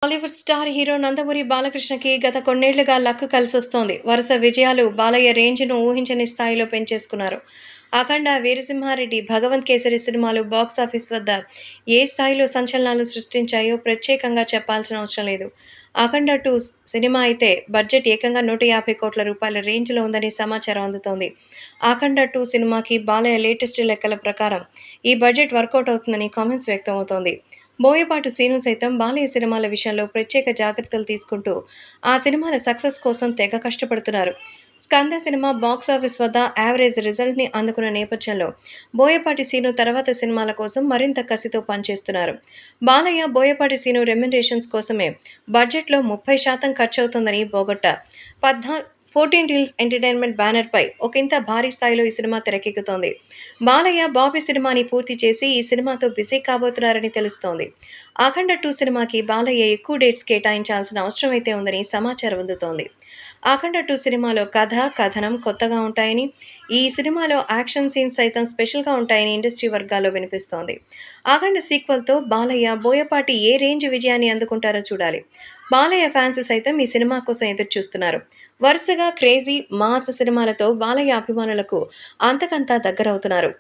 Bollywood star hero Nandamuri బాలకృష్ణకి గత కొన్నేళ్లుగా luck కలిసొస్తోంది. వరుస విజయాలు బాలయ్య రేంజ్‌ను ఊహించని స్థాయిలో పెంచేసుకున్నారు. 'అఖండ', 'వీరసింహారెడ్డి', 'భగవంత్ కేసరి' సినిమాలు బాక్సాఫీస్ వద్ద ఏ స్థాయిలో సంచలనాలు సృష్టించాయో ప్రత్యేకంగా చెప్పాల్సిన అవసరం లేదు. 'అఖండ 2' సినిమా అయితే బడ్జెట్ ఏకంగా 150 కోట్ల రూపాయల రేంజ్‌లో ఉందని సమాచారం అందుతోంది. 'అఖండ 2' సినిమాకి బాలయ్య లేటెస్ట్ లెక్కల ప్రకారం ఈ బడ్జెట్ వర్కౌట్ అవుతుందని కామెంట్స్ వ్యక్తమవుతోంది. బోయపాటి శ్రీను సైతం బాలయ్య సినిమాల విషయంలో ప్రత్యేక జాగ్రత్తలు తీసుకుంటూ ఆ సినిమాల సక్సెస్ కోసం తెగ కష్టపడుతున్నారు. 'స్కంద' సినిమా బాక్సాఫీస్ వద్ద యావరేజ్ రిజల్ట్‌ని అందుకున్న నేపథ్యంలో బోయపాటి శ్రీను తర్వాత సినిమాల కోసం మరింత కసితో పనిచేస్తున్నారు. బాలయ్య, బోయపాటి శ్రీను రెమ్యునరేషన్స్ కోసమే బడ్జెట్‌లో 30% ఖర్చవుతోందని బోగట్టా. 14 రీల్స్ ఎంటర్టైన్మెంట్ బ్యానర్‌పై ఒకింత భారీ స్థాయిలో ఈ సినిమా తెరకెక్కుతోంది. బాలయ్య 'బాబీ' సినిమాని పూర్తి చేసి ఈ సినిమాతో బిజీ కాబోతున్నారని తెలుస్తోంది. 'అఖండ 2' సినిమాకి బాలయ్య ఎక్కువ డేట్స్ కేటాయించాల్సిన అవసరమైతే ఉందని సమాచారం అందుతోంది. 'అఖండ 2' సినిమాలో కథ, కథనం కొత్తగా ఉంటాయని, ఈ సినిమాలో యాక్షన్ సీన్స్ సైతం స్పెషల్‌గా ఉంటాయని ఇండస్ట్రీ వర్గాల్లో వినిపిస్తోంది. 'అఖండ' సీక్వెల్‌తో బాలయ్య, బోయపాటి ఏ రేంజ్ విజయాన్ని అందుకుంటారో చూడాలి. బాలయ్య ఫ్యాన్స్ సైతం ఈ సినిమా కోసం ఎదురుచూస్తున్నారు. వరుసగా క్రేజీ, మాస్ సినిమాలతో బాలయ్య అభిమానులకు అంతకంతా దగ్గరవుతున్నారు.